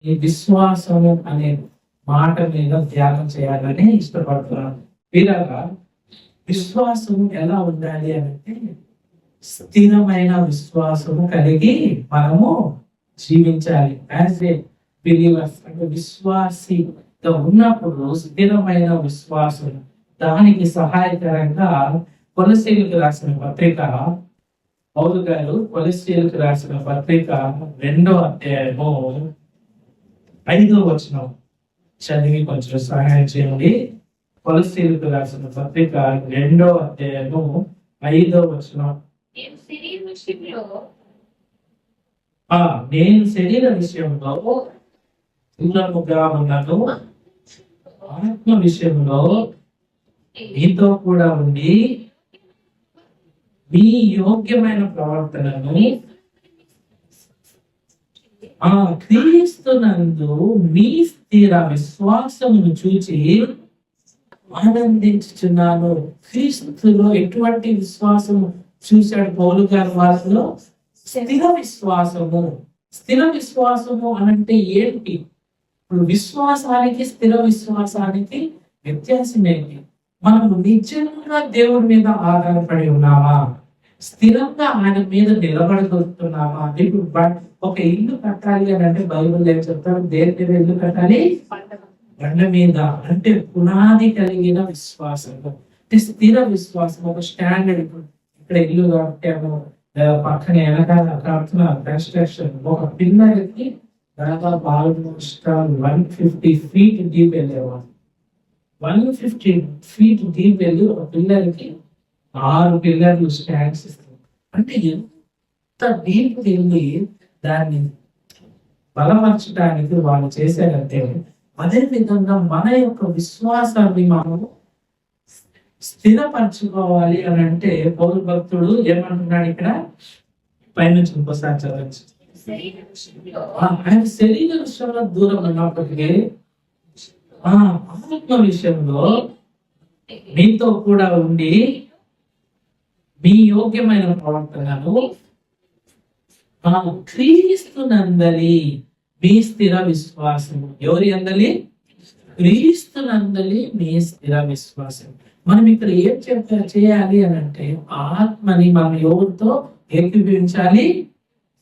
ఈ విశ్వాసము అనే మాట మీద ధ్యానం చేయాలని ఇష్టపడుతున్నాను. వీరగా విశ్వాసము ఎలా ఉండాలి అంటే స్థిరమైన విశ్వాసము కలిగి మనము జీవించాలి. యాజ్ ఏ బిలీవర్స్ అంటే విశ్వాసిగా ఉన్నప్పుడు స్థిరమైన విశ్వాసం, దానికి సహాయకరంగా కొలస్సీయులకు రాసిన పత్రిక, పౌలు గారు కొలస్సీయులకు రాసిన పత్రిక 2వ అధ్యాయము 5వ వచనం చదివి కొంచెం సహాయం చేయండి. కొలస్సీయులకు రాసిన పత్రిక 2వ అధ్యాయము 5వ వచనం. నేను శరీర విషయంలో దూరముగా ఉన్నాను, ఆత్మ విషయంలో మీతో కూడా ఉండి మీ యోగ్యమైన ప్రవర్తనను క్రీస్తునందు మీ స్థిర విశ్వాసమును చూచి ఆనందించుచున్నాను. క్రీస్తులో ఎటువంటి విశ్వాసము చూశాడు పౌలు గారు? వాళ్ళలో స్థిర విశ్వాసము. స్థిర విశ్వాసము అనంటే ఏంటి? ఇప్పుడు విశ్వాసానికి స్థిర విశ్వాసానికి వ్యత్యాసం ఏంటి? మనము నిజంగా దేవుడి మీద ఆధారపడి ఉన్నామా? స్థిరంగా ఆయన మీద నిలబడగలుగుతున్నామా? ఇప్పుడు ఒక ఇల్లు కట్టాలి అని అంటే బైబిల్ ఏం చెప్తారు? దేని మీద ఇల్లు కట్టాలి? బండ మీద. అంటే పునాది కలిగిన విశ్వాసం, స్థిర విశ్వాసం. ఒక స్టాండర్డ్. ఇప్పుడు ఇక్కడ ఇల్లు కట్టాము, పక్కన వెనకాల కడుతున్నారు కన్స్ట్రక్షన్. ఒక పిల్లలకి దాదాపు ఆల్మోస్ట్ 150 feet డీప్ వెళ్ళేవాళ్ళు. 150 feet డీప్ వెళ్ళి ఒక పిల్లలకి 6 పిల్లర్లు స్టాండ్స్ ఇస్తారు. అంటే ఎంత డీప్ వెళ్ళి దాన్ని బలపరచడానికి వాళ్ళు చేశారంటే, అదే విధంగా మన యొక్క విశ్వాసాన్ని మనము స్థిరపరచుకోవాలి అని అంటే పౌరు భక్తుడు ఏమంటున్నాడు ఇక్కడ? పైనుంచి ఇంకోసారి చదవచ్చు. ఆయన శరీర విషయంలో దూరం ఉన్నప్పటికీ ఆత్మ విషయంలో మీతో కూడా ఉండి మీ యోగ్యమైన ప్రవర్తనను క్రీస్తునందలి మీ స్థిర విశ్వాసము. ఎవరి అందలి? క్రీస్తునందలి మీ స్థిర విశ్వాసం. మనం ఇక్కడ ఏం చేయాలి అని అంటే ఆత్మని మనం ఎవరితో ఏకీభవించాలి?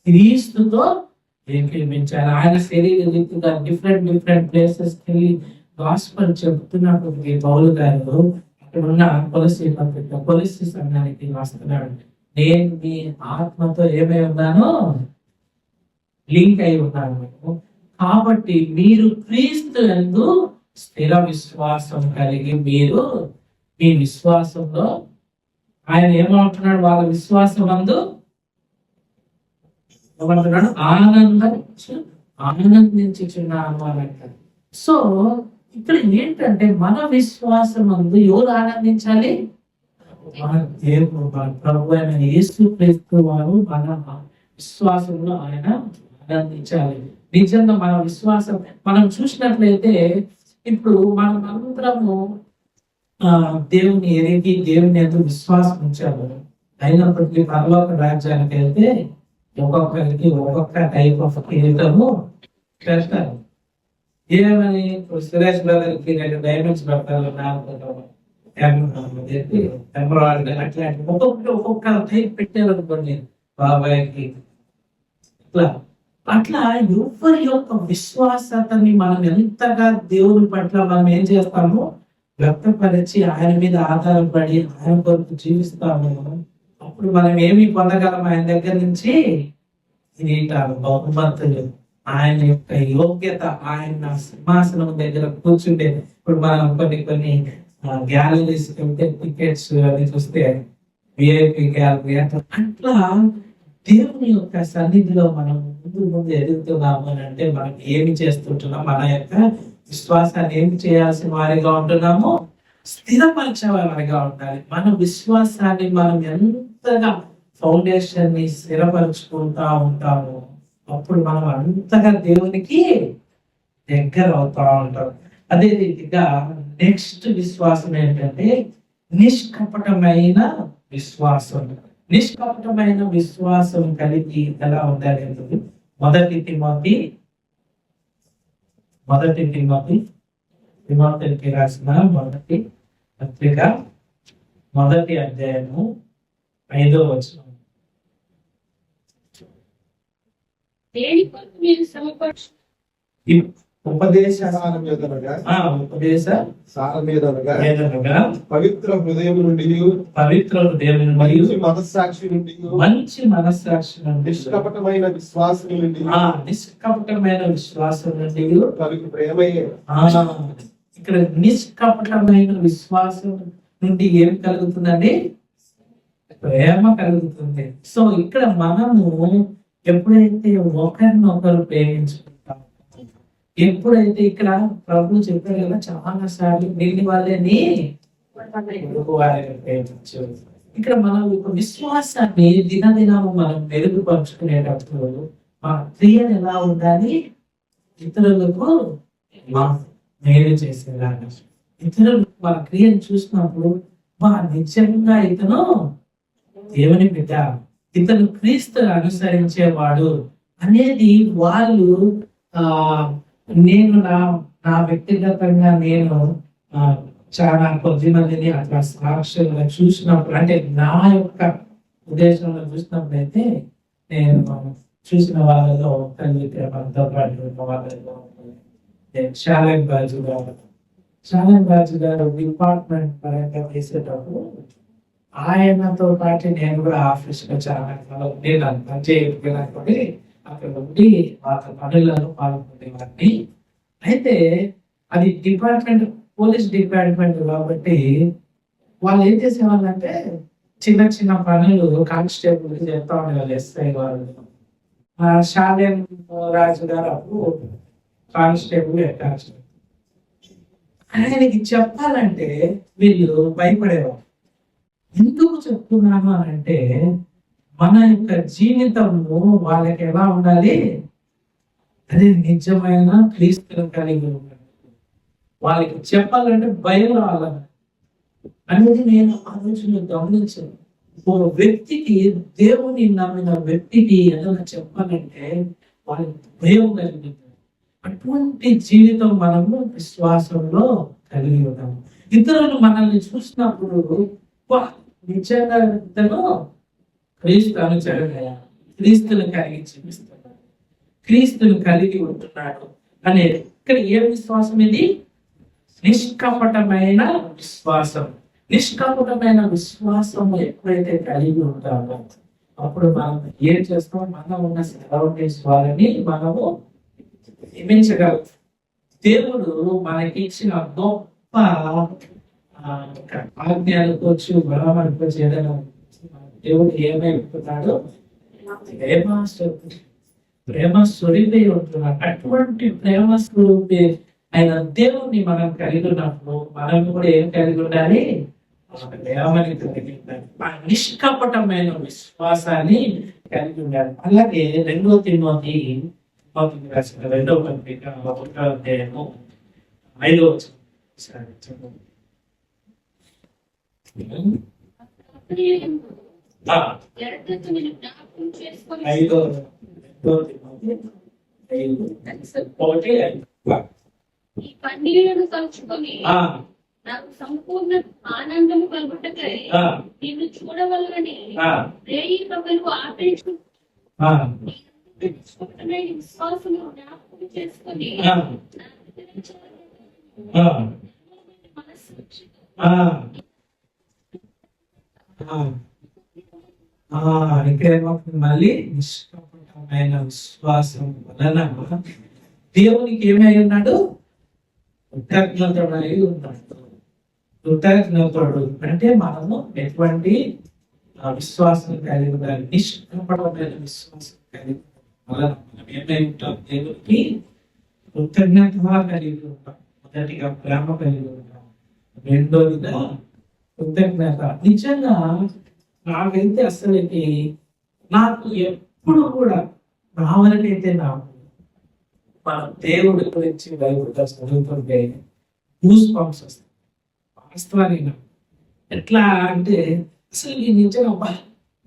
క్రీస్తుతో ఏకీభవించాలి. ఆయన శరీర రీతిగా డిఫరెంట్ ప్లేసెస్ వెళ్ళి గాస్పెల్ చెప్తున్నప్పటికీ పౌలు గారు అక్కడ ఉన్న కొలస్సీ సంఘానికి వస్తున్నాడు. నేను మీ ఆత్మతో ఏమై ఉన్నాను? లింక్ అయి ఉన్నాను. కాబట్టి మీరు క్రీస్తు యందు స్థిర విశ్వాసం కలిగి మీరు మీ విశ్వాసంలో ఆయన ఏమంటున్నాడు? వాళ్ళ విశ్వాసం నందు ఏమంటున్నాడు? ఆనందించుచున్నాను అని అంటారు. సో ఇక్కడ ఏంటంటే మన విశ్వాసం నందు ఎవరు ఆనందించాలి? మన దేవుడు, మన ప్రభు అయిన యేసు క్రీస్తు వారు మన విశ్వాసంలో ఆయన ఆనందించాలి. నిజంగా మన విశ్వాసం మనం చూసినట్లయితే ఇప్పుడు మనం అందరము దేవుని ఎరిగి దేవుని ఎందు విశ్వాసం ఉంచాము. అయినప్పటికీ పరలోక రాజ్యానికి వెళ్తే ఒక్కొక్కరికి ఒక్కొక్క టైప్ ఆఫ్ కిరీటము చేస్తారు. ఏమని సురేష్ బ్రదర్కి 2 డైమండ్స్ పెడతారు, ఎమరాల్డ్ అట్లాంటి ఒక్కొక్క టైప్ పెట్టారు అనుకోండి బాబాయ్కి. అట్లా ఎవరి యొక్క విశ్వాసతని మనం ఎంతగా దేవుని పట్ల మనం ఏం చేస్తామో వ్యక్తపరిచి ఆయన మీద ఆధారపడి ఆయన కొరకు జీవిస్తాము. అప్పుడు మనం ఏమి పొందగలం? ఆయన దగ్గర నుంచి కిరీటాలు, బహుమతులు, ఆయన యొక్క యోగ్యత, ఆయన సింహాసనం దగ్గర కూర్చుంటే. ఇప్పుడు మనం కొన్ని గ్యాలరీస్ వెళ్తే టికెట్స్ అది చూస్తే విఐపి గ్యాలరీ అట్లా దేవుని యొక్క సన్నిధిలో మనం ముందు ఎదుగుతున్నాము అని అంటే మనం ఏమి చేస్తుంటున్నాం? మన యొక్క విశ్వాసాన్ని ఏమి చేయాల్సిన వారిగా ఉంటున్నాము? స్థిరపరిచే వారిగా ఉండాలి. మన విశ్వాసాన్ని మనం ఎంతగా ఫౌండేషన్ ని స్థిరపరుచుకుంటా ఉంటాము, అప్పుడు మనం అంతగా దేవునికి దగ్గర అవుతా ఉంటాం. అదే రీతిగా నెక్స్ట్ విశ్వాసం ఏంటంటే నిష్కపటమైన విశ్వాసం. నిష్కపటమైన విశ్వాసం కలిగి ఎలా ఉండాలి? 1 తిమోతి మొదటి తిమోతికి రాసిన మొదటి పత్రిక 1వ అధ్యాయము 5వ వచనం. ఉపదేశ పవిత్ర హృదయం నుండి మనస్సాక్షి నుండి మంచి మనస్సాక్షి నుండి నిష్కపటమైన విశ్వాసం నుండి ప్రేమయే. ఇక్కడ నిష్కపటమైన విశ్వాసం నుండి ఏం కలుగుతుందండి? ప్రేమ కలుగుతుంది. సో ఇక్కడ మనము ఎప్పుడైతే ఒకరినొకరు ప్రేమించుకుంటాం, ఎప్పుడైతే ఇక్కడ ప్రభు చెప్పారు కదా చాలా సార్లు దీని వాళ్ళని ప్రేమించు. ఇక్కడ మనం విశ్వాసాన్ని దినదినము మనం మెరుగుపరుచుకునేటప్పుడు మన క్రియలు ఎలా ఉండాలి? ఇతరులకు మేలు చేసేలాగా. ఇతరులు మన క్రియను చూసినప్పుడు నిజంగా ఇతను దేవుని బిడ్డ, ఇతను క్రీస్తు అనుసరించేవాడు అనేది వాళ్ళు నేను నా వ్యక్తిగతంగా నేను చాలా కొద్ది మందిని అట్లా సాక్షులుగా చూసినప్పుడు, అంటే నా యొక్క ఉద్దేశంలో చూసినప్పుడు అయితే నేను చూసిన వాళ్ళలో మనతో పాటు వాళ్ళలో శాలెం బాజు గారు డిపార్ట్మెంట్ పరంగా చేసేటప్పుడు ఆయనతో పాటు నేను కూడా ఆఫీస్ లో చాలా చేయకపోయి అక్కడ ఉండి వాళ్ళ పనులలో పాల్గొనేవాడిని. అయితే అది పోలీస్ డిపార్ట్మెంట్ కాబట్టి వాళ్ళు ఏం చేసేవాళ్ళంటే చిన్న చిన్న పనులు కానిస్టేబుల్ చెప్తా ఉండేవాళ్ళు, ఎస్ఐ వాళ్ళు. శాలెం రాజు గారు అప్పుడు కానిస్టేబుల్ ఆయనకి చెప్పాలంటే వీళ్ళు భయపడేవారు. ఎందుకు చెప్తున్నాను అంటే మన యొక్క జీవితము వాళ్ళకి ఎలా ఉండాలి? అది నిజమైన క్రీస్తుని కలిగి ఉండాలి. వాళ్ళకి చెప్పాలంటే భయం రావాలి అనేది నేను ఆలోచన గమనించాను. ఓ వ్యక్తికి, దేవుని నమ్మిన వ్యక్తికి ఏదైనా చెప్పాలంటే వాళ్ళకి భయం కలిగింది. అటువంటి జీవితం మనము విశ్వాసంలో కలిగి ఉన్నాము. ఇతరులు మనల్ని చూసినప్పుడు నిజంగా ఇతను క్రీస్తు అనుచరుడు, క్రీస్తుని కలిగి చూపిస్తున్నాడు, క్రీస్తుని కలిగి ఉంటున్నాడు అనే ఇక్కడ ఏ విశ్వాసం ఇది? నిష్కపటమైన విశ్వాసం. నిష్కపటమైన విశ్వాసం ఎప్పుడైతే కలిగి ఉంటామో అప్పుడు మనం ఏం చేస్తాం? మనం ఉన్న సరౌండింగ్స్ వాళ్ళని మనము నియమించగలం. దేవుడు మనకి ఇచ్చిన గొప్ప ఆజ్ఞానుకోవచ్చు, బలమనుకోవచ్చు, ఏదైనా దేవుడు ఏమైపోతున్నాడు? ప్రేమ స్వరూపి ఉంటున్నాడు. అటువంటి ప్రేమ స్వరూపి ఆయన దేవుణ్ణి మనం కలిగి ఉన్నప్పుడు మనం కూడా ఏం కలిగి ఉండాలి? ప్రేమని కలిగి ఉండాలి, నిష్కపటమైన విశ్వాసాన్ని కలిగి ఉండాలి. అలాగే 2వ తిమోతి 2వ పత్రిక 1వ అధ్యాయము 5వ వచనం. ఈ పండుగలను కలుచుకొని నాకు సంపూర్ణ ఆనందము కలుగుటకై నిన్ను చూడవలనని ప్రేయకులు ఆపేక్షించుకుంటున్న విశ్వాసము జ్ఞాపకం చేసుకొని మళ్ళీ నిష్కపటమైన విశ్వాసం వలన దేవునికి ఏమై ఉన్నాడు? కృతజ్ఞతడై ఉన్నాడు. కృతజ్ఞతడు అంటే మనము ఎటువంటి విశ్వాసం కలిగి ఉండాలి? నిష్కపటమైన విశ్వాసం కలిగి వలన మనం ఏమై ఉంటాం? దేవునికి కృతజ్ఞతగా కలిగి ఉంటాం. మొదటిగా ప్రేమ కలిగి ఉంటాం, రెండోదిగా కృతజ్ఞత. నిజంగా నాకైతే అసలుకి నాకు ఎప్పుడు కూడా రావాలనైతే నాకు మన దేవుడి గురించి బైబిల్ చదువుతుంటే గూస్ బంప్స్ వస్తాయి. వాస్తవానికి ఎట్లా అంటే అసలు ఈ నిజంగా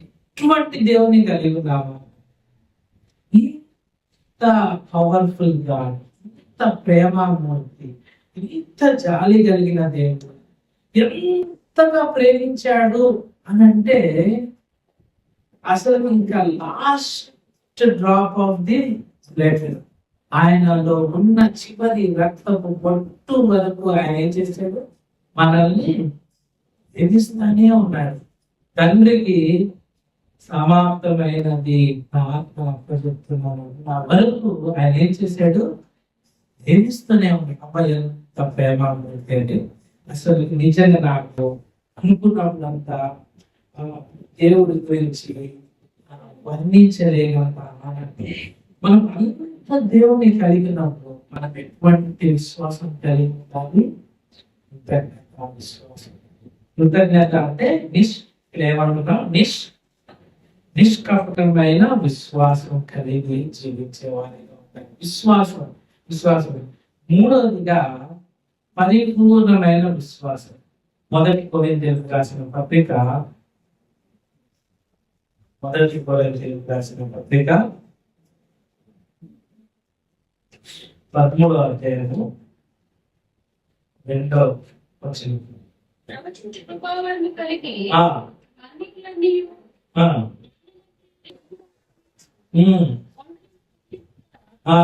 ఎటువంటి దేవుని కలిగి ఉన్నాము, ఇంత పవర్ఫుల్ గాడ్, ఇంత ప్రేమామూర్తి, ఇంత జాలి కలిగిన దేవుడు, ఎంతగా ప్రేమించాడు అని అంటే అసలు ఇంకా last drop of the blood, ఆయనలో ఉన్న చివరి రక్తపు బొట్టు వరకు ఆయన ఏం చేశాడు, మనల్ని ఎదిస్తానే ఉన్నాడు. తండ్రికి సమాప్తమైనది నా ఆత్మ అప్పచెప్తున్నాను నా వరకు ఆయన ఏం చేశాడు, ఎదిస్తూనే ఉన్నాడు. అబ్బాయి ఎంత ప్రేమ అంటే అసలు నిజంగా నాకు అనుకున్నప్పుడంతా దేవుడి గురించి వర్ణించలేనంత మనం అంత దేవుని కలిగినప్పుడు మనం ఎటువంటి విశ్వాసం కలిగి ఉండాలి, విశ్వాసం. కృతజ్ఞత అంటే ఏమంటున్నాం, నిష్కపటమైన విశ్వాసం కలిగి జీవించే వారిగా ఉంటాయి. విశ్వాసం మూడవదిగా పరిపూర్ణమైన విశ్వాసం. మొదటి కొరింథీయులకు రాసిన పత్రిక 13వ అధ్యాయము 2వ వచనం. ప్రవచించు కృపావరము కలిగి ఆ అన్నిటిలోనియు ఆ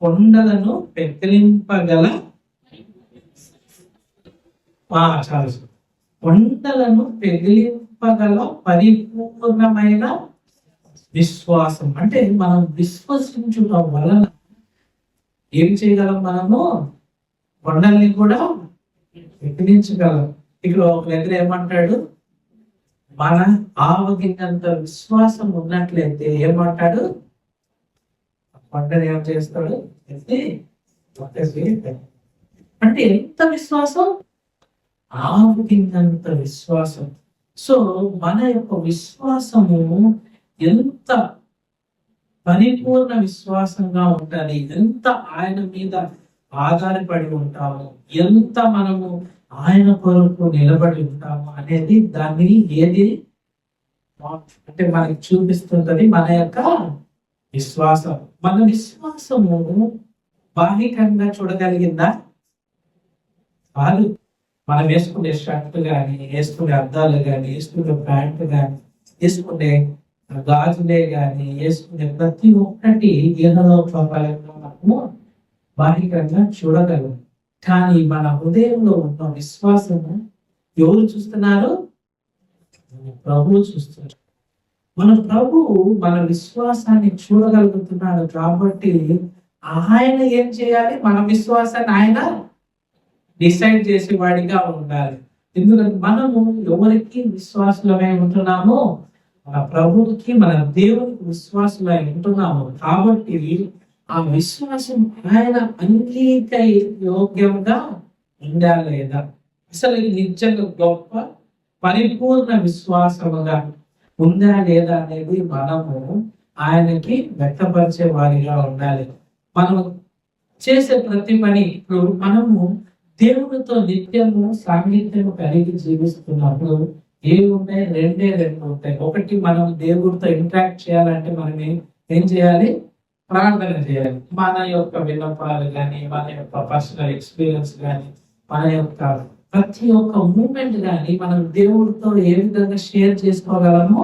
కొండలను పెకిలింపగల చాలు, కొండలను పెకిలింపగల పరిపూర్ణమైన విశ్వాసం. అంటే మనం విశ్వసించడం వలన ఏం చేయగలం, మనము కొండల్ని కూడా పెకిలించగలం. ఇక్కడ ఒక దగ్గర ఏమంటాడు, మన ఆవగినంత విశ్వాసం ఉన్నట్లయితే ఏమంటాడు, కొండని ఏం చేస్తాడు, అంటే ఎంత విశ్వాసం, ఆవగినంత విశ్వాసం. సో మన యొక్క విశ్వాసము ఎంత పరిపూర్ణ విశ్వాసంగా ఉండాలి, ఎంత ఆయన మీద ఆధారపడి ఉంటాము, ఎంత మనము ఆయన కొరకు నిలబడి ఉంటాము అనేది దాన్ని ఏది అంటే మనకి చూపిస్తుంటది మన యొక్క విశ్వాసం. మన విశ్వాసము బాహికంగా చూడగలిగిందా, కాదు. మనం వేసుకునే షర్ట్ కానీ, వేసుకునే అద్దాలు కానీ, వేసుకునే ప్యాంట్ కానీ, వేసుకునే గాజులే కానీ, వేసుకునే ప్రతి ఒక్కటి ఏదో మనము బాహికంగా చూడగలం. కానీ మన హృదయంలో ఉన్న విశ్వాసము ఎవరు చూస్తున్నారు, ప్రభువు చూస్తున్నారు. మన ప్రభువు మన విశ్వాసాన్ని చూడగలుగుతున్నాడు కాబట్టి ఆయన ఏం చేయాలి, మన విశ్వాసాన్ని ఆయన డిసైడ్ చేసేవాడిగా ఉండాలి. ఎందుకంటే మనము ఎవరికి విశ్వాసులమై ఉంటున్నామో, మన ప్రభువుకి, మన దేవునికి విశ్వాసులై ఉంటున్నాము కాబట్టి ఆ విశ్వాసం ఆయన అంగీకర యోగ్యంగా ఉందా లేదా, అసలు నిజంగా గొప్ప పరిపూర్ణ విశ్వాసముగా ఉందా లేదా అనేది మనము ఆయనకి వ్యక్తపరిచే వారిగా ఉండాలి. మనం చేసే ప్రతి పని, ఇప్పుడు మనము దేవుడితో నిత్యము సాన్నిధ్యము కలిగి జీవిస్తున్నప్పుడు ఏవి ఉంటాయి, రెండు ఉంటాయి. ఒకటి, మనం దేవుడితో ఇంటరాక్ట్ చేయాలంటే మనం ఏం చేయాలి, ప్రార్థన చేయాలి. మన యొక్క విన్నపాలు కానీ, మన యొక్క పర్సనల్ ఎక్స్పీరియన్స్ కానీ, మన యొక్క ప్రతి ఒక్క మూమెంట్ కానీ మనం దేవుడితో ఏ విధంగా షేర్ చేసుకోగలమో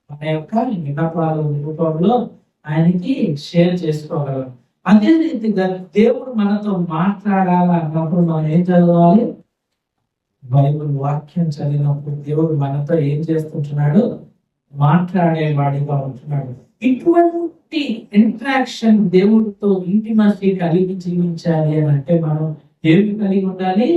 మన యొక్క విన్నపాలు రూపంలో ఆయనకి షేర్ చేసుకోగలం. అదే రీతిగా దేవుడు మనతో మాట్లాడాలన్నప్పుడు మనం ఏం చదవాలి, బైబిల్ వాక్యం చదివినప్పుడు దేవుడు మనతో ఏం చేస్తుంటున్నాడు, మాట్లాడేవాడిగా ఉంటున్నాడు. ఇటువంటి ఇంట్రాక్షన్ దేవుడితో ఇంటిమసీ కలిగి జీవించాలి అని అంటే మనం ఏమి కలిగి ఉండాలి,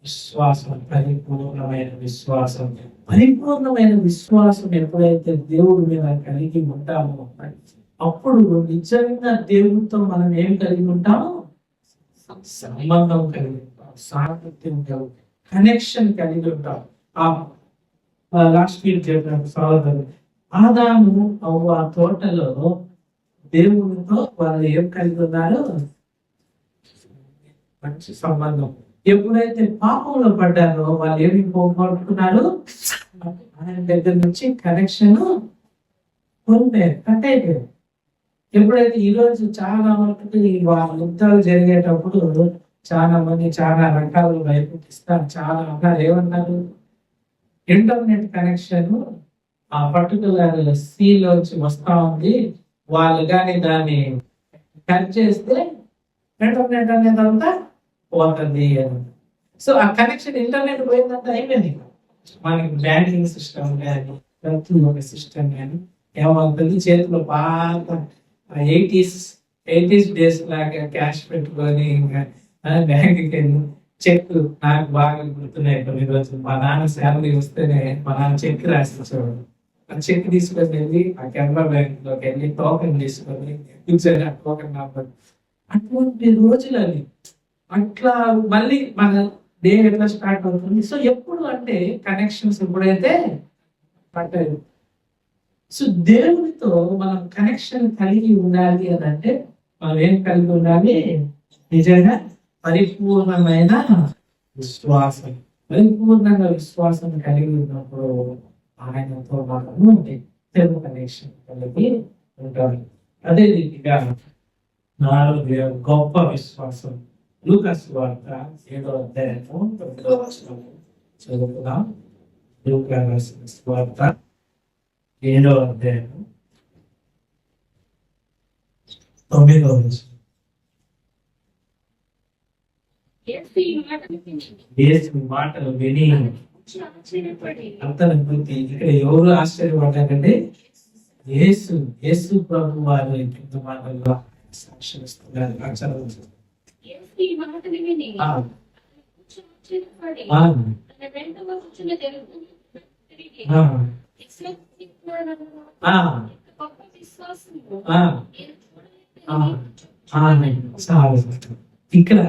విశ్వాసం, పరిపూర్ణమైన విశ్వాసం. పరిపూర్ణమైన విశ్వాసం ఎప్పుడైతే దేవుడి మీద కలిగి ఉంటామో అప్పుడు నిజంగా దేవుడితో మనం ఏం కలిగి ఉంటామో, సంబంధం కలిగి ఉంటాం, సామర్థ్యం కలిగి, కనెక్షన్ కలిగి ఉంటాం. లాస్ట్ వీక్ చెప్పిన సోదరుడు ఆదాము అవ్వ తోటలో దేవుడితో వాళ్ళు ఏం కలిగి ఉన్నారు, మంచి సంబంధం. ఎప్పుడైతే పాపంలో పడ్డారో వాళ్ళు ఏమి పోగొట్టుకున్నారు, ఆయన దగ్గర నుంచి కనెక్షన్ కట్ అయిపోయారు. ఎప్పుడైతే ఈ రోజు చాలా మటుకు ఈ యుద్ధాలు జరిగేటప్పుడు చాలా మంది చాలా రకాల వైపు ఇస్తారు. చాలా అన్నారు, ఏమన్నారు, ఇంటర్నెట్ కనెక్షన్ ఆ పర్టికులర్ లోంచి వస్తా ఉంది, వాళ్ళు కానీ దాన్ని కట్ చేస్తే ఇంటర్నెట్ అనేది అంతా పోతుంది అని. సో ఆ కనెక్షన్ ఇంటర్నెట్ పోయిందంటే అయిపోయింది. మనకి బ్యాంకింగ్ సిస్టమ్ కానీ ప్రతి ఒక్క సిస్టమ్ కానీ ఏమవుతుంది, చేతిలో పాత 80s డేస్ లాగా క్యాష్ పెట్టుకొని ఇంకా బ్యాంక్కి వెళ్ళి చెక్, నాకు బాగా గుర్తున్నాయి కొన్ని రోజులు మా నాన్న శాలరీ వస్తేనే మా నాన్న చెక్ రాసిచ్చేవాడు. ఆ చెక్ తీసుకొని వెళ్ళి ఆ కెనరా బ్యాంక్ లోకి వెళ్ళి టోకెన్ తీసుకొని కూర్చొని ఆ టోకెన్ నంబర్, అటువంటి రోజులని అట్లా మళ్ళీ మన డే ఎట్లా స్టార్ట్ అవుతుంది. సో ఎప్పుడు అంటే కనెక్షన్స్ ఎప్పుడైతే పట్టాయి. సో దేవునితో మనం కనెక్షన్ కలిగి ఉండాలి అని అంటే మనం ఏం కలిగి ఉండాలి, నిజంగా పరిపూర్ణమైన విశ్వాసం. పరిపూర్ణంగా విశ్వాసం కలిగి ఉన్నప్పుడు ఆయనతో మనము తెలుగు కనెక్షన్ కలిగి ఉంటాము. అదే రీతిగా నాలుగు గొప్ప విశ్వాసం లూకాసు వార్త 7వ అధ్యాయము 9వ వచనము చదువుకుందాం. లూకాసు వార్త 7వ అధ్యాయము 9వ వచనం. యేసు మాటలు విని ఆశ్చర్యపడి అంతరం గురించి ఇక్కడ ఎవరు ఆశ్చర్యపడ్డారంటే యేసు ప్రభు వారు కింద మాటల్లో సాక్షిస్తున్నారు. యేసు ఈ మాటలు విని ఆ, ఆశ్చర్యపడి ఆ, తన వెంట వచ్చుచున్న జనులను తిరిగి ఆ, ఇశ్రాయేలీయులను ఆ, గొప్ప విశ్వాసము ఆ, నేను ఆ, చూడలేదు. చాలు. ఇక్కడ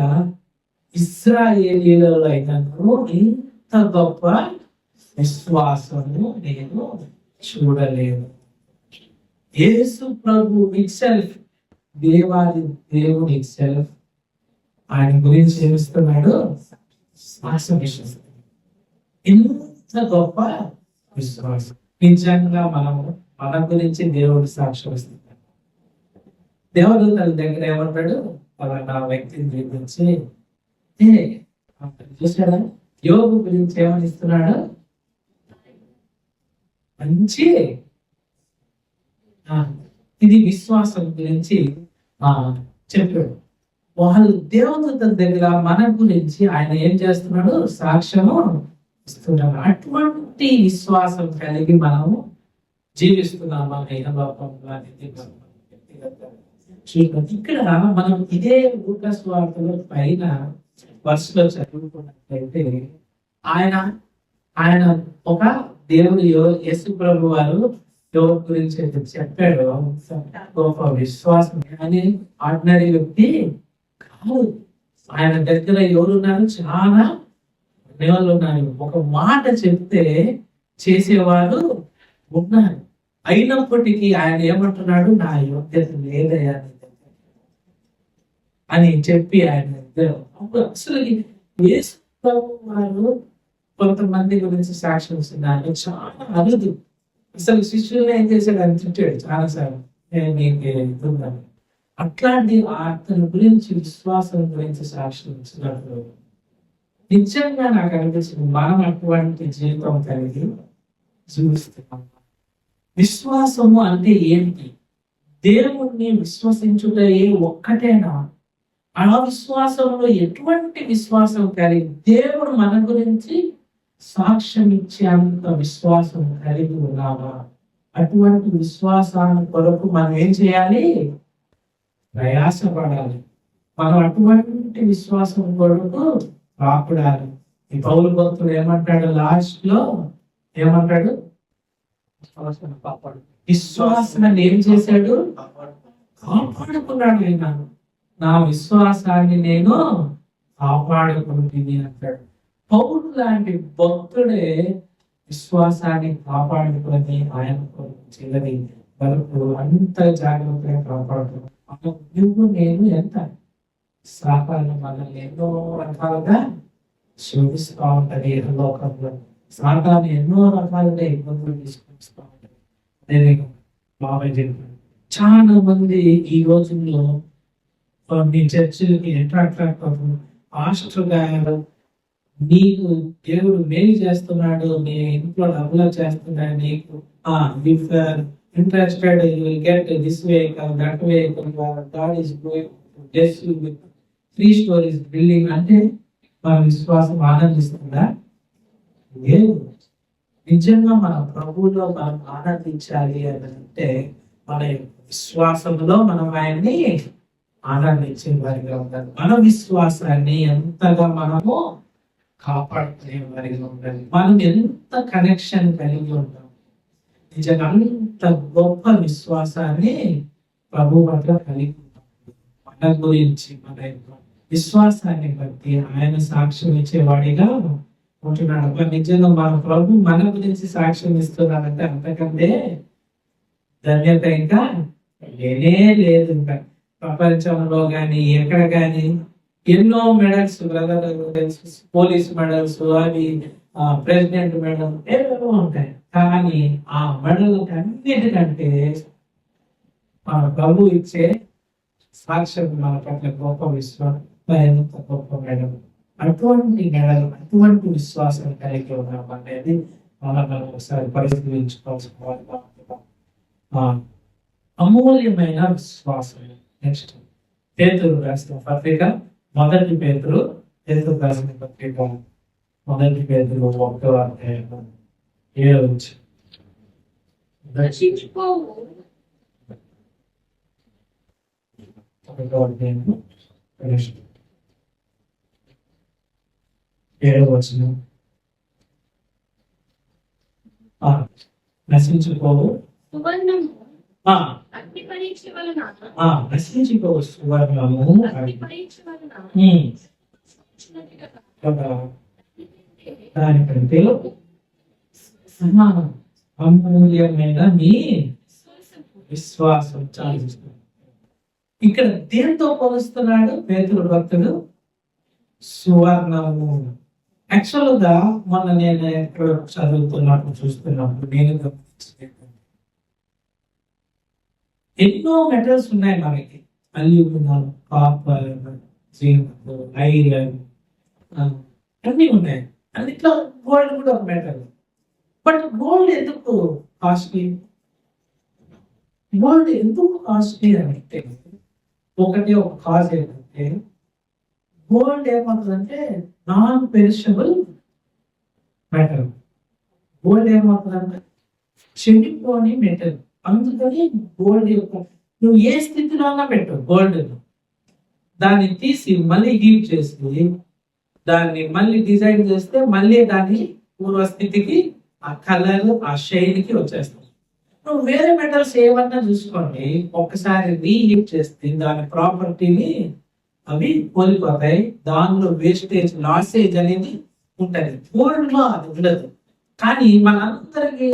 ఇశ్రాయేలీయులలో అయినను ఇంత గొప్ప విశ్వాసము నేను చూడలేదు. యేసు ప్రభు ఇట్సెల్ఫ్, దేవాది దేవుడు ఇట్సెల్ఫ్ ఆయన గురించి ఏమిస్తున్నాడు, సాక్ష్యం ఇస్తున్నాడు. ఇంత గొప్ప విశ్వాసం. నిజంగా మనము మన గురించి దేవుడు సాక్ష్యం ఇస్తున్నాడు. దేవుడు తన దగ్గర ఏమంటాడు, నా వ్యక్తిని గురించి చూసాడా, యోగు గురించి ఏమని ఇస్తున్నాడు, మంచి ఇది విశ్వాసం గురించి చెప్పాడు. వాళ్ళు దేవదూతల దగ్గర మన గురించి ఆయన ఏం చేస్తున్నాడు, సాక్ష్యము ఇస్తున్నాడు. అటువంటి విశ్వాసం కలిగి మనము జీవిస్తున్నామా ఇక్కడ మనం ఇదే లూకాసు వార్తలో పైన వర్షలో చదువుకున్నట్లయితే ఆయన ఒక దేవుడు యేసు ప్రభు వారు ఎవరి గురించి అయితే చెప్పాడు, గొప్ప విశ్వాసం అని ఆర్డినరీ వ్యక్తి కాదు. ఆయన దగ్గర ఎవరున్నారు, చాలా దేవుళ్ళు ఉన్నారు. ఒక మాట చెప్తే చేసేవారు ఉన్నారు. అయినప్పటికీ ఆయన ఏమంటున్నాడు, నా యోగ్యత లేదయా అని చెప్పి ఆయన అసలు యేసు ప్రభు వారు కొంతమంది గురించి సాక్ష్యం ఇస్తున్నారు. చాలా అరుదు. అసలు శిష్యుల్ని ఏం చేశాడు అని తిట్టాడు చాలాసార్లు, నేను నీకు ఇస్తున్నాను. అట్లాంటి అతని గురించి విశ్వాసం గురించి సాక్ష్యం ఇచ్చినప్పుడు నిజంగా నాకు అనిపించింది, మనం అటువంటి జీవితం కలిగి జీవిస్తున్నాం. విశ్వాసము అంటే ఏంటి? దేవుణ్ణి విశ్వసించుటయే ఒక్కటేనా? ఆ విశ్వాసంలో ఎటువంటి విశ్వాసం కలిగి దేవుడు మన గురించి సాక్ష్యం ఇచ్చేంత విశ్వాసం కలిగి ఉన్నామా? అటువంటి విశ్వాసాన్ని కొరకు మనం ఏం చేయాలి? ప్రయాసపడాలి. మనం అటువంటి విశ్వాసం కొరకు రాపడాలి. ఈ పౌలు భక్తుడు ఏమంటాడు, లాస్ట్ లో ఏమంటాడు, విశ్వాసాన్ని ఏం చేశాడు, కాపాడుకున్నాడు. ఆయన నా విశ్వాసాన్ని నేను కాపాడుకుంటుంది అంటాడు. పౌలు లాంటి భక్తుడే విశ్వాసాన్ని కాపాడుకొని ఆయన చిన్నది వరకు అంత జాగ్రత్తగా కాపాడుతున్నాడు. నువ్వు నేను ఎంత సాతాను మనల్ని ఎన్నో రకాలుగా శోధిస్తూ ఉంటది. లోకంలో సాతాను ఎన్నో రకాలుగా ఇబ్బందులు తీసుకొస్తూ ఉంటది. నేను బాబాయ్ చెప్పాను, చాలా మంది ఈ రోజుల్లో మీ చర్చిలకి అట్రాక్ట్ అవుతారు. పాస్టర్ గారు నీకు దేవుడు మేలు చేస్తున్నాడు, నీ ఇంట్లో డబ్బులు చేస్తున్నాడు, నీకు if interested you will get this vehicle that vehicle, God is going to bless you with 3 stories building అంటే మన విశ్వాసం ఆనందిస్తుందా? లేదు. నిజంగా మన ప్రభువులో మనం ఆనందించాలి అని అంటే మన విశ్వాసంలో మనం ఆయన్ని ఆనందించే వారిగా ఉండాలి. మన విశ్వాసాన్ని ఎంతగా మనము కాపాడుకునే వారిగా ఉండాలి. మనం ఎంత కనెక్షన్ కలిగి ఉంటాం, నిజంగా అంత గొప్ప విశ్వాసాన్ని ప్రభు పట్ల కలిగి ఉంటాం. మన గురించి మన యొక్క విశ్వాసాన్ని బట్టి ఆయన సాక్ష్యం ఇచ్చేవాడిగా ఉంటున్నాడు. నిజంగా మన ప్రభు మన గురించి సాక్ష్యం ఇస్తున్నాడంటే అంతకంటే ధన్యత ఇంకా లేనే లేదు. ఇంకా ప్రపంచంలో కానీ ఎక్కడ కానీ ఎన్నో మెడల్స్, బ్రదర్ పోలీస్ మెడల్స్, అవి ప్రెసిడెంట్ మెడల్ ఏవో ఉంటాయి. కానీ ఆ మెడల్ అన్నిటికంటే మన ప్రభు ఇచ్చే సాక్ష్యం మన పట్ల గొప్ప విశ్వాసం, ఎంత గొప్ప మెడల్. అటువంటి మెడల్, అటువంటి విశ్వాసం కలిగి ఉన్నాం అనేది మనం ఒకసారి పరిశీలించుకోవాల్సిన అమూల్యమైన విశ్వాసం. నెక్స్ట్ పేతురు రాసిన పత్రిక, మొదటి పేతురు రాసిన పత్రిక, మొదటి పేతురు 1వ అధ్యాయం 7వ వచనం. నశించిపోవు 1వ అధ్యాయం 7వ వచనం. నశించిపోవు సువర్ణము ఆ అగ్ని పరీక్ష వలన నశించిపోవు సువర్ణము అగ్ని పరీక్ష వలన వచ్చినట్టుగా దానికంటే సమానం అమూల్యమైన మీ విశ్వాసం. చాలిస్తుంది. ఇక్కడ దేంతో పోలుస్తున్నాడు పేతురు భక్తుడు? సువర్ణము. యాక్చువల్ గా మొన్న నేను ఎక్కడ చదువుతున్నప్పుడు చూస్తున్నప్పుడు నేను గమనించలేదు, ఎన్నో మెటల్స్ ఉన్నాయి మనకి. అల్యూమినియం, కాపర్, జింక్, ఐరన్ అన్నీ ఉన్నాయి. అన్నిట్లో గోల్డ్ కూడా ఒక మెటల్. బట్ గోల్డ్ ఎందుకు కాస్ట్లీ? గోల్డ్ ఎందుకు కాస్ట్లీ అంటే ఒకటి ఒక కాజ్ ఏంటంటే గోల్డ్ ఏమవుతుందంటే నాన్ పెరిషబుల్ మెటల్. గోల్డ్ ఏమవుతుందంటే చెడిపోని మెటల్. అందుకని గోల్డ్ యొక్క నువ్వు ఏ స్థితిలో అన్నా పెట్టు గోల్డ్, దాన్ని తీసి మళ్ళీ హీట్ చేసి దాన్ని మళ్ళీ డిజైన్ చేస్తే మళ్ళీ దాన్ని పూర్వస్థితికి ఆ కలర్ ఆ షైన్ కి వచ్చేస్తుంది. నువ్వు వేరే మెటల్స్ ఏమన్నా చూసుకోండి, ఒక్కసారి రీహీట్ చేస్తే దాని ప్రాపర్టీని అవి కోల్పోతాయి. దానిలో వేస్టేజ్, లాసేజ్ అనేది ఉంటది. గోల్డ్ లో అది ఉండదు. కానీ మనందరికి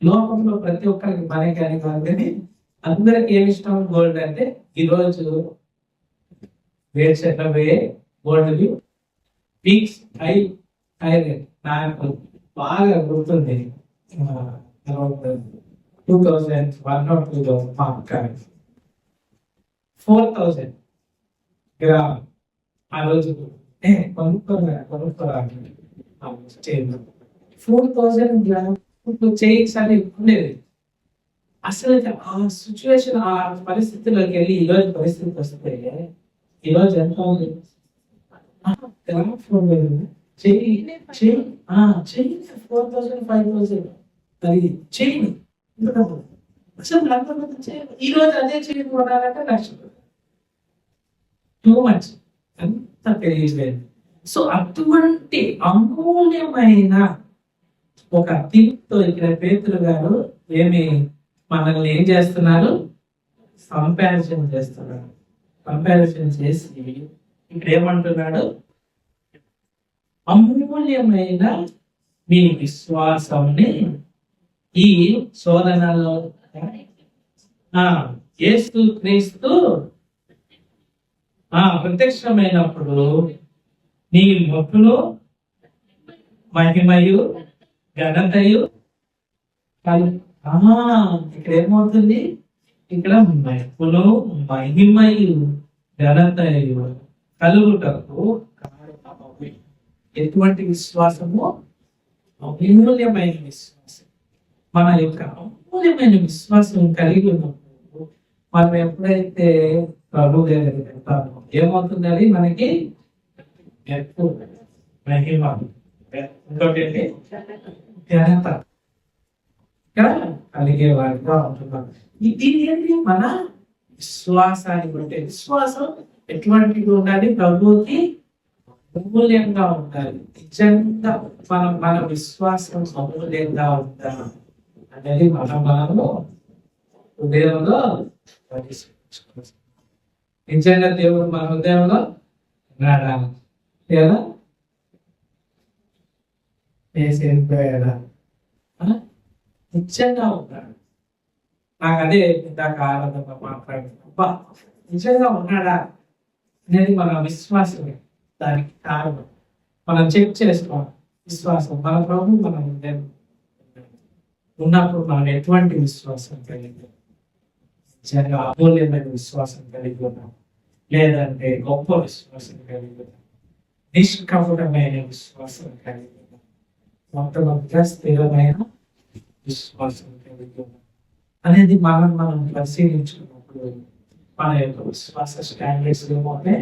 లోకంలో ప్రతి ఒక్కరికి మనకి అని కాదు కానీ అందరికి ఏమి ఇష్టం గోల్డ్ అంటే, ఈరోజు రేట్స్ ఎట్లా పోయే గోల్డ్ పీక్స్ హై రేట్. నాకు బాగా గుర్తుంది, 2001 or 2000 4,000 గ్రామ్. ఆ రోజు కొనుక్కోరా 4,000 గ్రామ్ చైన్స్ అని ఉండేది. అసలు ఆ సిచ్యువేషన్, ఆ పరిస్థితిలోకి వెళ్ళి ఈరోజు పరిస్థితి వస్తే ఈరోజు ఎంత ఉంది? గ్రామ్ 4,000 5,000 అది చైన్. అసలు ఈ రోజు అదే చైన్ కొనాలంటే లక్షలు. టూ మచ్, అంత పెరిగిపోయింది. సో అటువంటి అమూల్యమైన ఒక థింగ్తో ఇక్కడ పేతురు గారు మనల్ని ఏం చేస్తున్నారు? కంపారిజన్ చేస్తున్నారు. కంపారిజన్ చేసి ఇక్కడ ఏమంటున్నాడు? అమూల్యమైన మీ విశ్వాసాన్ని ఈ శోధనలో యేసు క్రీస్తు ప్రత్యక్షమైనప్పుడు నీ మొక్కులు మహిమయు ఘనతయు ఇక్కడ ఏమవుతుంది? ఇక్కడ మెప్పును మహిమయు ఘనతయు కలుగుటకు కారణమగును. ఎటువంటి విశ్వాసము? అమూల్యమైన విశ్వాసం. మన యొక్క అమూల్యమైన విశ్వాసం కలిగి ఉన్నప్పుడు మనం ఎప్పుడైతే ప్రభు దగ్గరికి వెళ్తామో ఏమవుతుంది? అది మనకి మెప్పు, మహిమ, ఇంకోటి ఏంటి? ఘనత ఇక్కడ కలిగే వారిగా ఉంటున్నారు. ఇది ఏంటి? మన విశ్వాసాన్ని బట్టి. విశ్వాసం ఎటువంటిది ఉండాలి? ప్రభువుకి అమూల్యంగా ఉండాలి. నిజంగా మన విశ్వాసం అమూల్యంగా ఉండాలి అనేది మనలో హృదయంలో పరిశీలించుకోవాలి. నిజంగా దేవుడు మన హృదయంలో ఉన్నాడా లేదా వేసేదా? నిజంగా ఉన్నాడు. నాకు అదే ఇందాక ఆనందంగా మాట్లాడుతున్నా. నిజంగా ఉన్నాడా అనేది మన విశ్వాసమే దానికి కారణం. మనం చెక్ చేసుకోవాలి విశ్వాసం. మన ప్రభు మన హృదయం ఉన్నప్పుడు మనం ఎటువంటి విశ్వాసం కలిగి, నిజంగా అమూల్యమైన విశ్వాసం కలిగి ఉన్నాం, లేదంటే గొప్ప విశ్వాసం కలిగి ఉన్నాం, నిష్కపటమైన విశ్వాసం కలిగి ఉన్నాం, మొట్టమొదటిగా స్థిరమైన విశ్వాసం కలిగి ఉన్నాం అనేది మనం పరిశీలించుకున్నప్పుడు మన యొక్క విశ్వాస స్టాండర్డ్స్ ఏమవుతే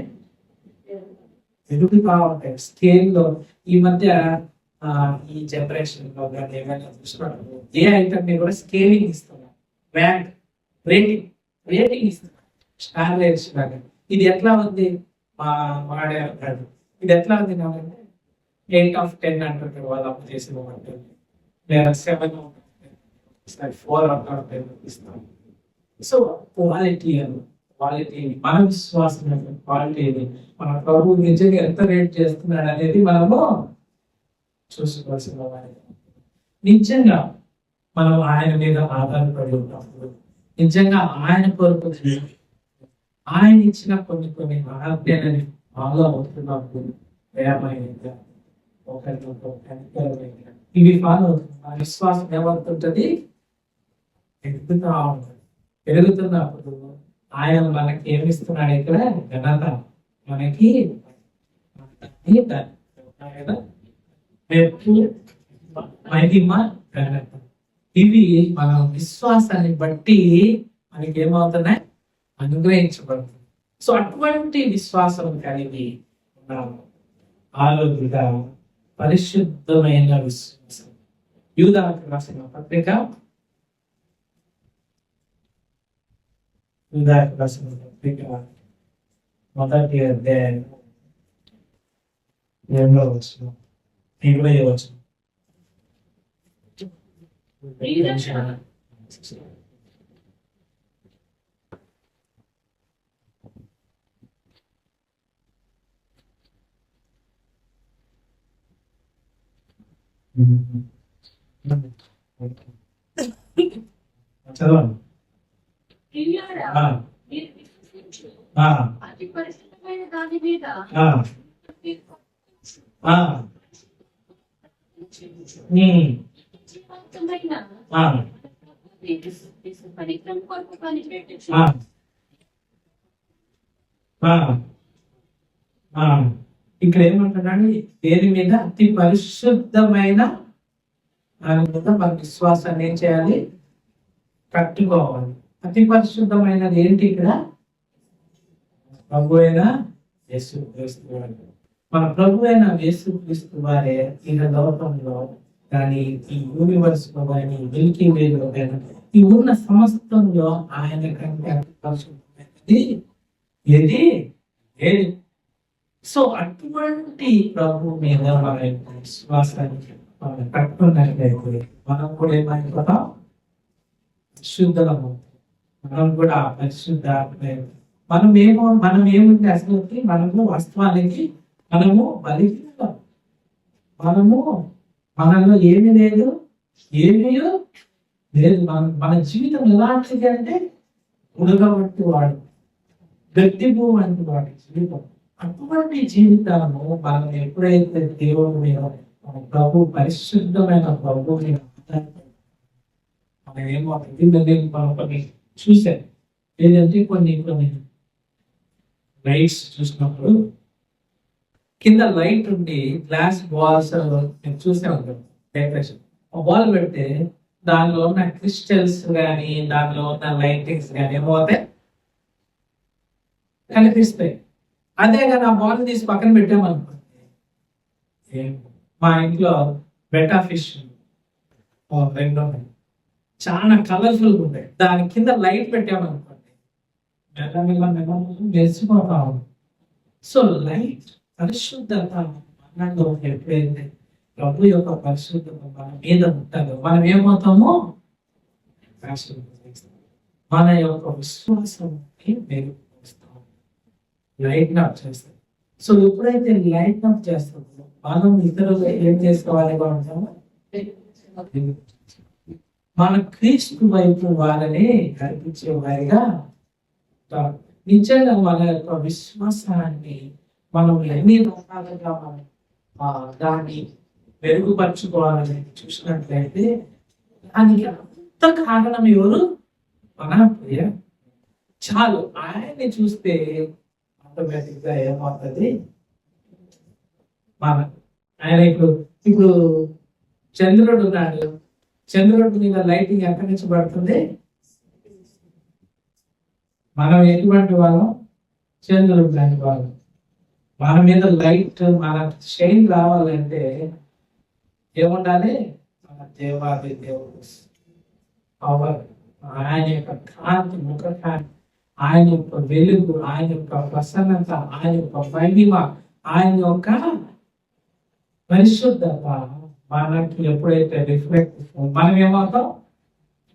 ఎదుగుతా ఉంటాయి. స్కేల్లో ఈ మధ్య ఈ జనరేషన్ లో కానీ ఏమైనా చూసినప్పుడు ఏ ఐటమ్ ని కూడా స్కేలింగ్ ఇస్తున్నాం, ర్యాంక్ రేటింగ్ ఇస్తున్నాం, స్టాండర్డ్స్ లాగా. ఇది ఎట్లా ఉంది? వాడే అంటాడు, ఇది ఎట్లా ఉంది కాబట్టి 8/10 అంటుంటారు వాళ్ళు అప్పు చేసిన వాళ్ళు, లేదా 7/4 ఇస్తాం. సో క్వాలిటీ మన విశ్వాసం క్వాలిటీ, మన ప్రభు నిజంగా ఎంత రేట్ చేస్తున్నాడు అనేది మనము చూసుకోవాల్సిన వారి. నిజంగా మనం ఆయన మీద ఆధారపడి ఉన్నప్పుడు, నిజంగా ఆయన కొరకు ఆయన ఇచ్చిన కొన్ని ఆజ్ఞలని ఫాలో అవుతున్నప్పుడు, ప్రేమైనగా ఒకరితో కనికరమైనగా ఇవి ఫాలో అవుతుంది. మన విశ్వాసం ఏమవుతుంటది? ఎదుగుతా ఉంటుంది. పెరుగుతున్నప్పుడు ఆయన మనకి ఏమిస్తున్నాడు? ఇక్కడ ఘనత, మనకి మెప్పు, మహిమ, ఘనత. ఇవి మన విశ్వాసాన్ని బట్టి మనకి ఏమవుతున్నాయి? అనుగ్రహించబడుతుంది. సో అటువంటి విశ్వాసం కలిగి ఉన్నాము. ఆలోచిగా పరిశుద్ధమైన విశ్వాసం. యూదాకు రాసిన పత్రిక, మొదటి అధ్యాయం 8వ వచనం 20వ వచనం. చదవండి. ప్రియులారా, మీరు విశ్వసించు అతి పరిశుద్ధమైన దాని మీద జీవంతమైన పరిక్రమ కొరకు పనిపెట్టచ్చు. ఇక్కడ ఏమంటున్నాడు? దేని మీద? అతి పరిశుద్ధమైన దాని మీద మన విశ్వాసాన్ని ఏం చేయాలి? కట్టుకోవాలి. అతి పరిశుద్ధమైనది ఏంటి? ఇక్కడ ప్రభు అయిన యేసుక్రీస్తు వారు. మన ప్రభు అయిన యేసుక్రీస్తు వారే ఈ లోకంలో కానీ, ఈ యూనివర్స్ లో కానీ, మిల్కీ వే లో కానీ, ఈ ఉన్న సమస్తంలో ఆయన కంటే అతి పరిశుద్ధమైనది ఏది? ఏది? సో అటువంటి ప్రభు మీద మన యొక్క విశ్వాసాన్ని మనం కట్టుకున్నట్లయితే మనం కూడా ఏమైపోతాం? శుద్ధము. మనం కూడా పరిశుద్ధ మనం ఏముంటే అసలు మనము వాస్తవానికి మనము బలిస్తాం. మనలో ఏమీ లేదు, ఏమీ లేదు. మన జీవితం ఎలాంటిది అంటే ఉడగ వంటి వాడు, గట్టి భూ వంటి వాడి జీవితం. అటువంటి జీవితాలను మనం ఎప్పుడైతే దేవుడి మీద, మన ప్రభు పరిశుద్ధమైన ప్రభు మీద మనం ఏమో మనం కొన్ని చూసాం. లేదంటే కొన్ని కొన్ని లైట్స్ చూసినప్పుడు కింద లైట్ ఉండి గ్లాస్ బాల్స్ నేను చూసే ఉంటాను డెకరేషన్. ఆ బాల్ పెడితే దానిలో ఉన్న క్రిస్టల్స్ కానీ దానిలో ఉన్న లైటింగ్స్ కానీ ఏమవుతాయి, కనిపిస్తాయి. అదే కానీ ఆ బాల్ తీసి పక్కన పెట్టామనుకోండి, మా ఇంట్లో బెటా ఫిష్ రెండు ఉన్నాయి, చాలా కలర్ఫుల్గా ఉంటాయి. దాని కింద లైట్ పెట్టామనుకోండి మెరిసిపోతాం. సో లైట్ పరిశుద్ధత మనలో ఎప్పుడైతే ప్రభు యొక్క పరిశుద్ధత మన మీద ఉంటుందో మనం ఏమవుతామో మన యొక్క విశ్వాసం మెరుగుపరుస్తాం, లైట్ అప్ చేస్తాం. సో ఎప్పుడైతే లైట్ అప్ చేస్తామో మనం ఇతరులు ఏం చేసుకోవాలిగా ఉంటామో మన క్రీస్తు వైపు వారిని కనిపించే వారిగా నిజంగా మన యొక్క విశ్వాసాన్ని మనం ఎన్ని రకాలుగా మనం దాన్ని మెరుగుపరుచుకోవాలని చూసినట్లయితే దానికి అంత కారణం ఎవరు? మన ప్రియ. చాలు ఆయన్ని చూస్తే ఆటోమేటిక్ గా ఏమవుతుంది, మన ఆయన ఇప్పుడు చంద్రుడు ఉన్నాడు, చంద్రుడి మీద లైటింగ్ ఎక్కడి నుంచి పడుతుంది? మనం ఎటువంటి వాళ్ళం? చంద్రుడు లాంటి వాళ్ళం. మన మీద లైట్ మన షైన్ రావాలంటే ఏముండాలి? మన దేవాది దేవుడు పవర్, ఆయన యొక్క కాంతి, ముఖ కాంతి, ఆయన యొక్క వెలుగు, ఆయన యొక్క ప్రసన్నత, ఆయన యొక్క మహిమ, ఆయన యొక్క పరిశుద్ధత మనకి ఎప్పుడైతే రిఫ్లెక్ట్ మనం ఏమవుతాం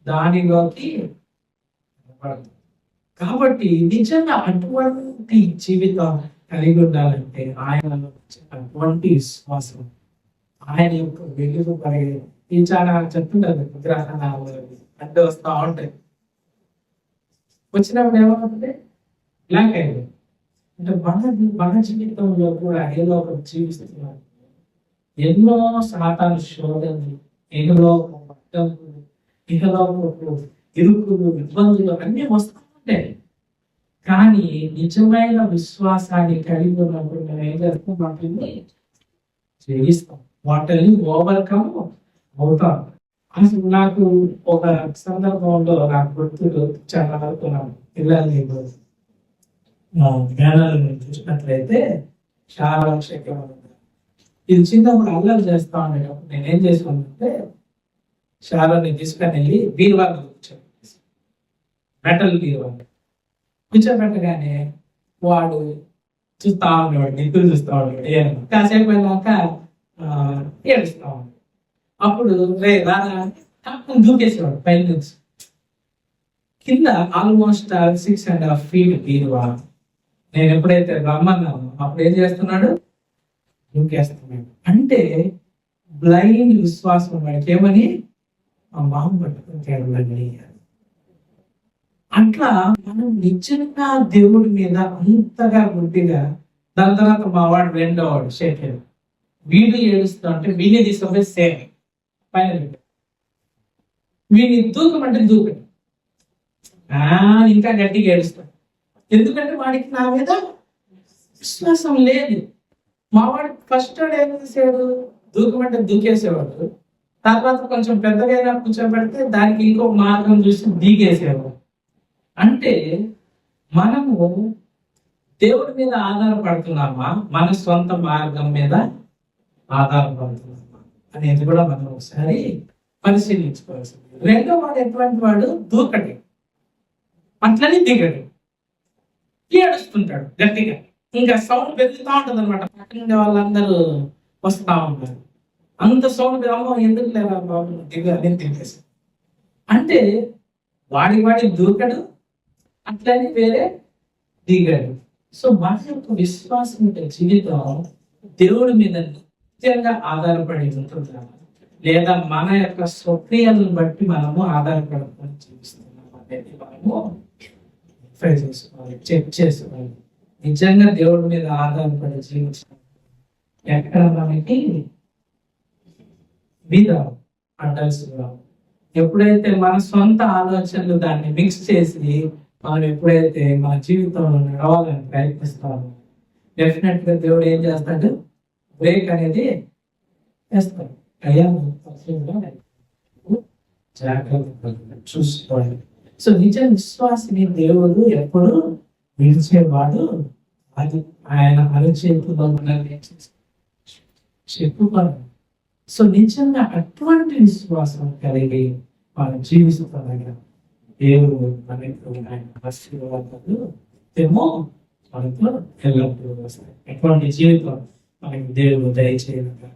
దానిలోకి. కాబట్టి నిజంగా అటువంటి జీవితం కలిగి ఉండాలంటే ఆయన అటువంటి విశ్వాసం, ఆయన యొక్క వెలుగు కలిగి ఈ చాలా చెప్తుంటారు విగ్రహాలు అంటే వస్తూ ఉంటాయి. వచ్చినప్పుడు ఏమవుతుంది? బ్లాక్ అయింది అంటే మన జీవితంలో కూడా ఏదో ఒకటి జీవిస్తున్నారు. ఎన్నో శాతాలు శోధనలు, ఇహలోకపు ఇరుకులు, ఇబ్బందులు అన్నీ వస్తూ ఉంటాయి. కానీ నిజమైన విశ్వాసాన్ని కలిగి ఉన్నప్పుడు మేము ఏం చేస్తాం? వాటిని చేయిస్తాం, వాటిని ఓవర్కమ్ అవుతాం. అసలు నాకు ఒక సందర్భంలో నాకు గుర్తులు చాలా వరకు పిల్లల్ని జ్ఞానాలను చూసినట్లయితే చాలా శక్యం. ఇది చిన్నప్పుడు అల్లరి చేస్తా ఉండేటప్పుడు నేనేం చేసుకున్నానంటే శాలని తీసుకొని వెళ్ళి బీరువాళ్ళు కూర్చోబెట్టాను, మెటల్ బీరువాళ్ళు కూర్చోబెట్టగానే వాడు చూస్తా ఉండేవాడు, నిద్ర చూస్తా ఉండేవాడు. కాసేపు వెళ్ళాక ఏడుస్తా ఉన్నాడు. అప్పుడు రే రాదా దూకేసేవాడు పైన నుంచి. కింద ఆల్మోస్ట్ 6.5 feet బీరువా. నేను ఎప్పుడైతే రమ్మన్నాను అప్పుడు ఏం చేస్తున్నాడు? దూకేస్తున్నాడు. అంటే బ్లైండ్ విశ్వాసం వాడికి ఏమని ఆ మామ పట్టుకుంటాడు. అట్లా మనం నిజంగా దేవుడి మీద అంతగా గుడ్డిగా, దాని తర్వాత మా వాడు రెండోవాడు షేఖర్, వీడు ఏడుస్తా అంటే వీడిని తీసుకుపోయి సేమ్ పైన వీడిని దూకమంటే దూకడు, ఇంకా గట్టిగా ఏడుస్తాడు. ఎందుకంటే వాడికి నా మీద విశ్వాసం లేదు. మా వాడు ఫస్ట్ ఏం చేసాడు? దూకమంటే దూకేసేవాడు. తర్వాత కొంచెం పెద్దగా కూర్చోబెడితే దానికి ఇంకో మార్గం చూసి దిగేసేవాడు. అంటే మనము దేవుడి మీద ఆధారపడుతున్నామా, మన సొంత మార్గం మీద ఆధారపడుతున్నామా అనేది కూడా మనం ఒకసారి పరిశీలించుకోవాల్సింది. రెండో వాడు ఎటువంటి వాడు? దూకడు, అట్లని దిగడు, ఏడుస్తుంటాడు గట్టిగా. ఇంకా సౌండ్ పెరుగుతూ ఉంటుంది అనమాట. పక్కన వాళ్ళందరూ వస్తూ ఉంటారు. అంత సౌండ్ అమ్మో ఎందుకు లేదా బాబు దిగని తిరిగేసి. అంటే వాడి దూకడు, అట్లని వేరే దిగడు. సో మన యొక్క విశ్వాసం యొక్క జీవితం దేవుడి మీద నిత్యంగా ఆధారపడి ఉంటుందా, లేదా మన యొక్క స్వక్రియలను బట్టి మనము ఆధారపడుకొని జీవిస్తున్నాం అనేది మనము చేసుకోవాలి, చెక్ చేసుకోవాలి. నిజంగా దేవుడి మీద ఆధారపడి జీవించడం ఎక్కడ మనకి మీద అడ్డాల్సి రావు. ఎప్పుడైతే మన సొంత ఆలోచనలు దాన్ని మిక్స్ చేసి మనం ఎప్పుడైతే మన జీవితంలో నడవాలని ప్రయత్నిస్తామో డెఫినెట్ గా దేవుడు ఏం చేస్తాడు, బ్రేక్ అనేది వేస్తాడు. అయ్యా జాగ్రత్త చూసుకోండి. సో నిజ విశ్వాసిని దేవుడు ఎప్పుడు విడిచేవాడు. అది ఆయన అరచేతులో మనల్ని చెప్పుకోవాలి. సో నిజంగా అటువంటి విశ్వాసం కలిగి మనం జీవిస్తుండగా దేవుడు మనకు ఆయన ఆశీర్వాదాలు ఏమో మనతో ఎల్లప్పుడూ వస్తాయి. ఎటువంటి జీవితం మనకి దేవుడు దయచేయగా